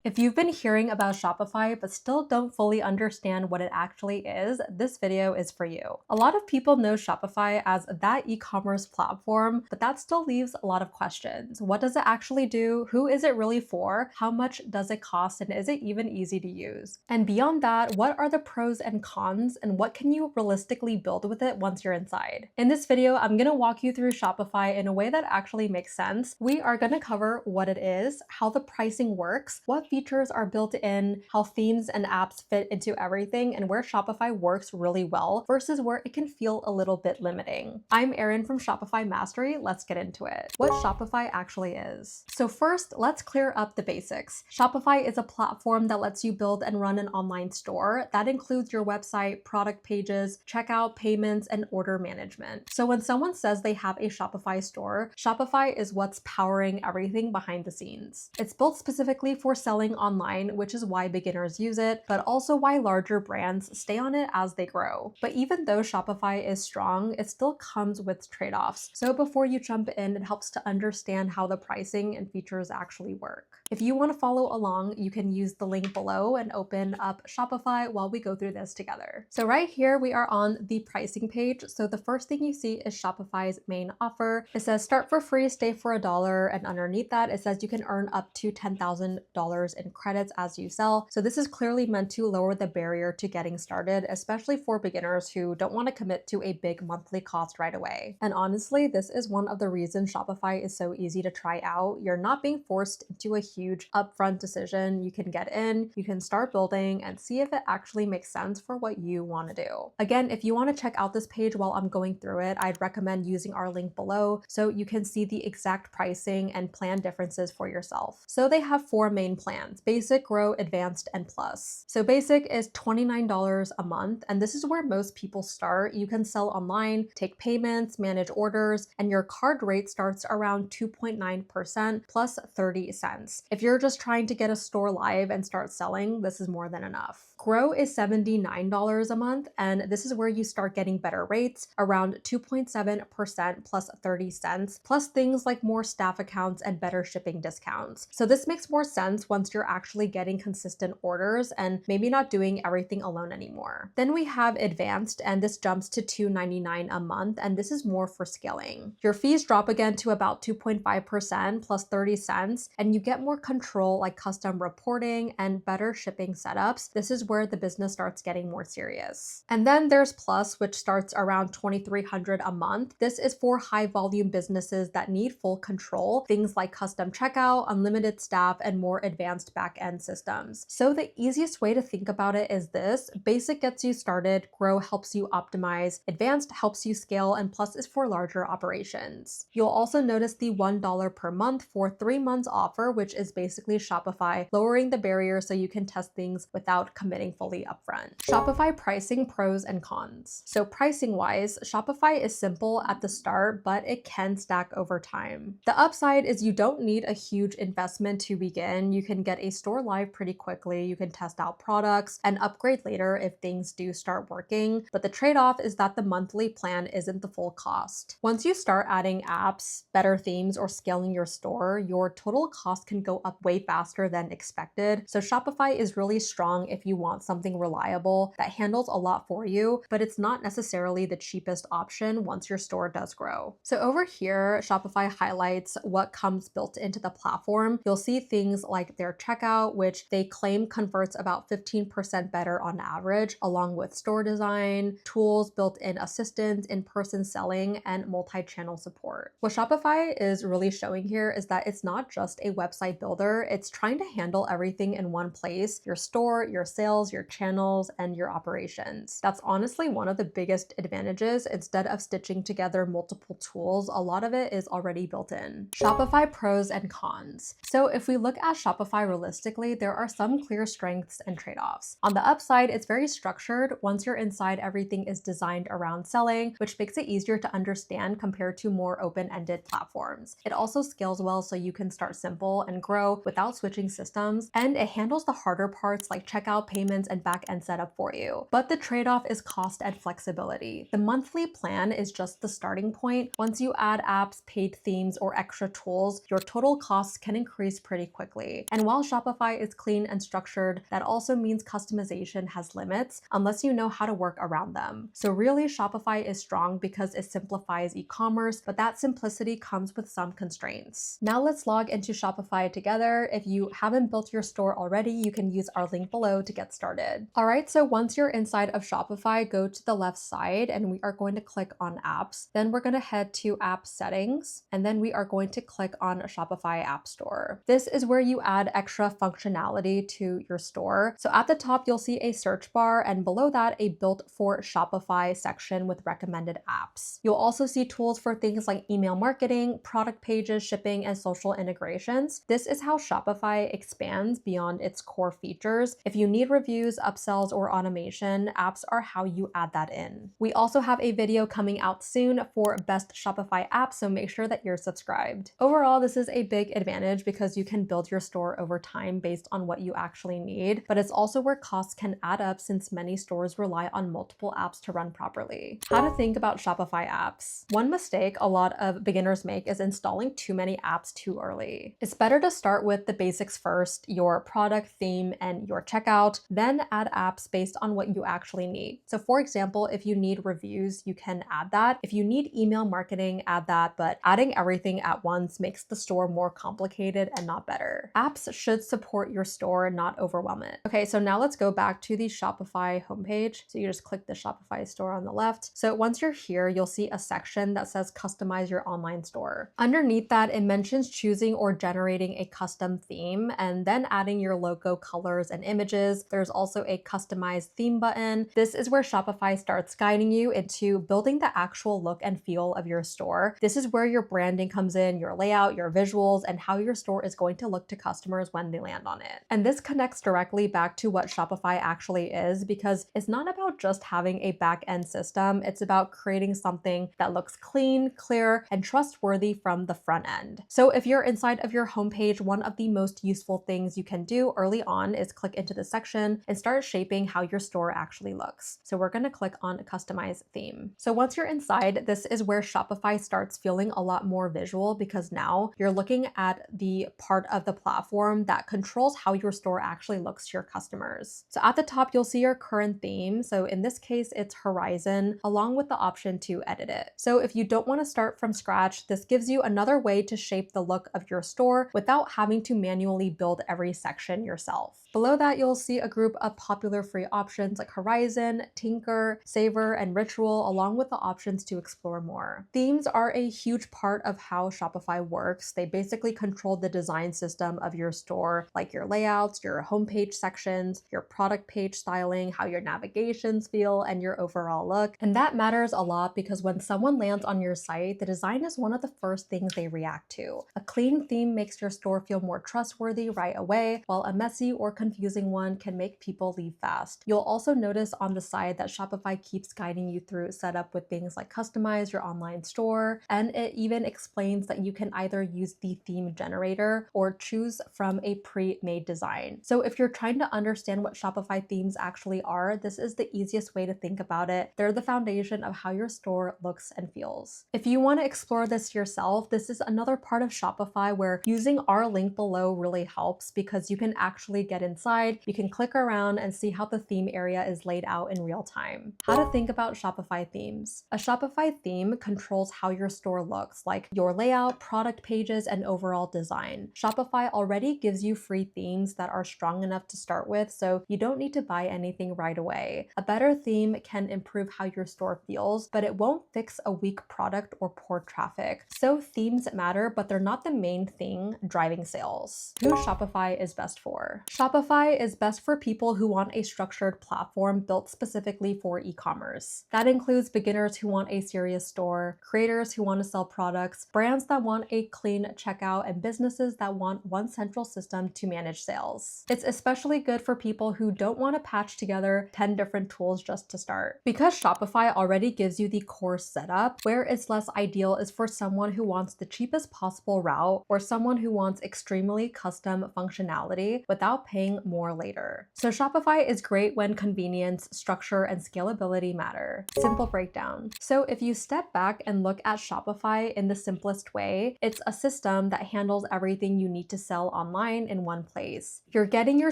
If you've been hearing about Shopify but still don't fully understand what it actually is, this video is for you. A lot of people know Shopify as that e-commerce platform, but that still leaves a lot of questions. What does it actually do? Who is it really for? How much does it cost? And is it even easy to use? And beyond that, what are the pros and cons? And what can you realistically build with it once you're inside? In this video, I'm going to walk you through Shopify in a way that actually makes sense. We are going to cover what it is, how the pricing works, what features are built in, how themes and apps fit into everything, and where Shopify works really well versus where it can feel a little bit limiting. I'm Erin from Shopify Mastery. Let's get into it. What Shopify actually is. So first, let's clear up the basics. Shopify is a platform that lets you build and run an online store. That includes your website, product pages, checkout, payments, and order management. So when someone says they have a Shopify store, Shopify is what's powering everything behind the scenes. It's built specifically for selling online, which is why beginners use it, but also why larger brands stay on it as they grow. But even though Shopify is strong, it still comes with trade-offs. So before you jump in, it helps to understand how the pricing and features actually work. If you want to follow along, you can use the link below and open up Shopify while we go through this together. So right here, we are on the pricing page. So the first thing you see is Shopify's main offer. It says start for free, stay for $1. And underneath that, it says you can earn up to $10,000 in credits as you sell. So this is clearly meant to lower the barrier to getting started, especially for beginners who don't want to commit to a big monthly cost right away. And honestly, this is one of the reasons Shopify is so easy to try out. You're not being forced into a huge upfront decision. You can get in, you can start building and see if it actually makes sense for what you want to do. Again, if you want to check out this page while I'm going through it, I'd recommend using our link below so you can see the exact pricing and plan differences for yourself. So they have 4 main plans: Basic, Grow, Advanced, and Plus. So Basic is $29 a month, and this is where most people start. You can sell online, take payments, manage orders, and your card rate starts around 2.9% plus 30 cents. If you're just trying to get a store live and start selling, this is more than enough. Grow is $79 a month, and this is where you start getting better rates, around 2.7% plus 30 cents, plus things like more staff accounts and better shipping discounts. So this makes more sense once you're actually getting consistent orders and maybe not doing everything alone anymore. Then we have Advanced, and this jumps to $2.99 a month, and this is more for scaling. Your fees drop again to about 2.5% plus 30 cents, and you get more control like custom reporting and better shipping setups. This is where the business starts getting more serious. And then there's Plus, which starts around $2,300 a month. This is for high volume businesses that need full control, things like custom checkout, unlimited staff, and more advanced back-end systems. So the easiest way to think about it is this: Basic gets you started, Grow helps you optimize, Advanced helps you scale, and Plus is for larger operations. You'll also notice the $1 per month for 3 months offer, which is basically Shopify lowering the barrier so you can test things without committing fully upfront. Shopify pricing pros and cons. So pricing wise, Shopify is simple at the start, but it can stack over time. The upside is you don't need a huge investment to begin. You can get a store live pretty quickly. You can test out products and upgrade later if things do start working. But the trade-off is that the monthly plan isn't the full cost. Once you start adding apps, better themes, or scaling your store, your total cost can go up way faster than expected. So Shopify is really strong if you want something reliable that handles a lot for you, but it's not necessarily the cheapest option once your store does grow. So over here, Shopify highlights what comes built into the platform. You'll see things like their checkout, which they claim converts about 15% better on average, along with store design, tools, built-in assistance, in-person selling, and multi-channel support. What Shopify is really showing here is that it's not just a website builder, it's trying to handle everything in one place: your store, your sales, your channels, and your operations. That's honestly one of the biggest advantages. Instead of stitching together multiple tools, a lot of it is already built in. Shopify pros and cons. So if we look at Shopify realistically, there are some clear strengths and trade-offs. On the upside, it's very structured. Once you're inside, everything is designed around selling, which makes it easier to understand compared to more open-ended platforms. It also scales well, so you can start simple and grow without switching systems, and it handles the harder parts like checkout, payment, payments and back-end setup for you. But the trade-off is cost and flexibility. The monthly plan is just the starting point. Once you add apps, paid themes, or extra tools, your total costs can increase pretty quickly. And while Shopify is clean and structured, that also means customization has limits unless you know how to work around them. So really, Shopify is strong because it simplifies e-commerce, but that simplicity comes with some constraints. Now let's log into Shopify together. If you haven't built your store already, you can use our link below to get started. All right, so once you're inside of Shopify, go to the left side and we are going to click on apps. Then we're going to head to app settings, and then we are going to click on Shopify App Store. This is where you add extra functionality to your store. So at the top, you'll see a search bar, and below that, a built for Shopify section with recommended apps. You'll also see tools for things like email marketing, product pages, shipping, and social integrations. This is how Shopify expands beyond its core features. If you need reviews, upsells, or automation, apps are how you add that in. We also have a video coming out soon for best Shopify apps, so make sure that you're subscribed. Overall, this is a big advantage because you can build your store over time based on what you actually need, but it's also where costs can add up since many stores rely on multiple apps to run properly. How to think about Shopify apps. One mistake a lot of beginners make is installing too many apps too early. It's better to start with the basics first, your product, theme, and your checkout, then add apps based on what you actually need. So for example, if you need reviews, you can add that. If you need email marketing, add that, but adding everything at once makes the store more complicated and not better. Apps should support your store, not overwhelm it. Okay, so now let's go back to the Shopify homepage. So you just click the Shopify store on the left. So once you're here, you'll see a section that says customize your online store. Underneath that, it mentions choosing or generating a custom theme and then adding your logo, colors, and images. There's also a customize theme button. This is where Shopify starts guiding you into building the actual look and feel of your store. This is where your branding comes in, your layout, your visuals, and how your store is going to look to customers when they land on it. And this connects directly back to what Shopify actually is, because it's not about just having a back-end system. It's about creating something that looks clean, clear, and trustworthy from the front end. So if you're inside of your homepage, one of the most useful things you can do early on is click into the section and start shaping how your store actually looks. So we're going to click on customize theme. So once you're inside, this is where Shopify starts feeling a lot more visual, because now you're looking at the part of the platform that controls how your store actually looks to your customers. So at the top, you'll see your current theme. So in this case, it's Horizon, along with the option to edit it. So if you don't want to start from scratch, this gives you another way to shape the look of your store without having to manually build every section yourself. Below that, you'll see a group of popular free options like Horizon, Tinker, Savor, and Ritual, along with the options to explore more. Themes are a huge part of how Shopify works. They basically control the design system of your store, like your layouts, your homepage sections, your product page styling, how your navigations feel, and your overall look. And that matters a lot because when someone lands on your site, the design is one of the first things they react to. A clean theme makes your store feel more trustworthy right away, while a messy or confusing one can make people leave fast. You'll also notice on the side that Shopify keeps guiding you through setup with things like customize your online store, and it even explains that you can either use the theme generator or choose from a pre-made design. So if you're trying to understand what Shopify themes actually are, this is the easiest way to think about it. They're the foundation of how your store looks and feels. If you want to explore this yourself, this is another part of Shopify where using our link below really helps, because you can actually get inside, you can click around and see how the theme area is laid out in real time. How to think about Shopify themes. A Shopify theme controls how your store looks, like your layout, product pages, and overall design. Shopify already gives you free themes that are strong enough to start with, so you don't need to buy anything right away. A better theme can improve how your store feels, but it won't fix a weak product or poor traffic. So themes matter, but they're not the main thing driving sales. Who Shopify is best for. Shopify is best for people who want a structured platform built specifically for e-commerce. That includes beginners who want a serious store, creators who want to sell products, brands that want a clean checkout, and businesses that want one central system to manage sales. It's especially good for people who don't want to patch together 10 different tools just to start. Because Shopify already gives you the core setup, where it's less ideal is for someone who wants the cheapest possible route or someone who wants extremely custom functionality without paying more later. So Shopify is great when convenience, structure, and scalability matter. Simple breakdown. So if you step back and look at Shopify in the simplest way, it's a system that handles everything you need to sell online in one place. You're getting your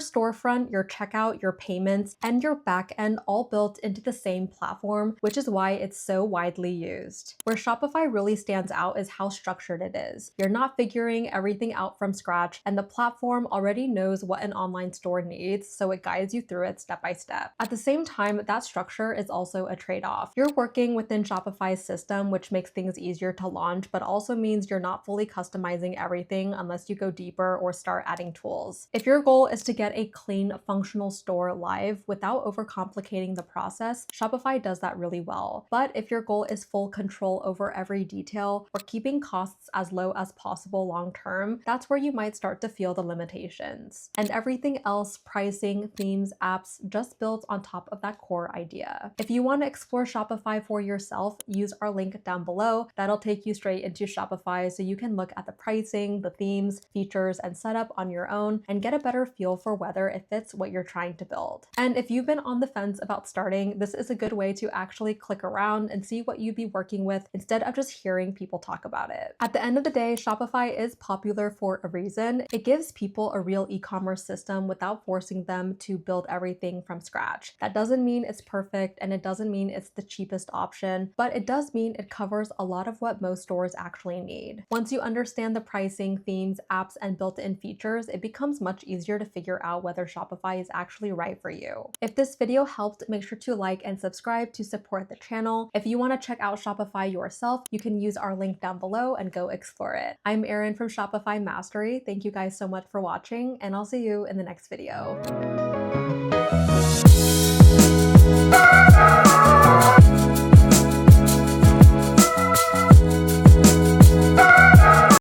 storefront, your checkout, your payments, and your backend all built into the same platform, which is why it's so widely used. Where Shopify really stands out is how structured it is. You're not figuring everything out from scratch, and the platform already knows what an online store needs, so it guides you through it step by step. At the same time, that structure is also a trade-off. You're working within Shopify's system, which makes things easier to launch, but also means you're not fully customizing everything unless you go deeper or start adding tools. If your goal is to get a clean, functional store live without overcomplicating the process, Shopify does that really well. But if your goal is full control over every detail or keeping costs as low as possible long term, that's where you might start to feel the limitations. And everything else, pricing, themes, apps, just builds on top of that core idea. If you want to explore Shopify for yourself, use our link down below. That'll take you straight into Shopify so you can look at the pricing, the themes, features, and setup on your own and get a better feel for whether it fits what you're trying to build. And if you've been on the fence about starting, this is a good way to actually click around and see what you'd be working with instead of just hearing people talk about it. At the end of the day, Shopify is popular for a reason. It gives people a real e-commerce system without forcing them to build everything from scratch. That doesn't mean it's perfect, and it doesn't mean it's the cheapest option, but it does mean it covers a lot of what most stores actually need. Once you understand the pricing, themes, apps, and built-in features, it becomes much easier to figure out whether Shopify is actually right for you. If this video helped, make sure to like and subscribe to support the channel. If you want to check out Shopify yourself, you can use our link down below and go explore it. I'm Erin from Shopify Mastery. Thank you guys so much for watching, and I'll see you in the next video.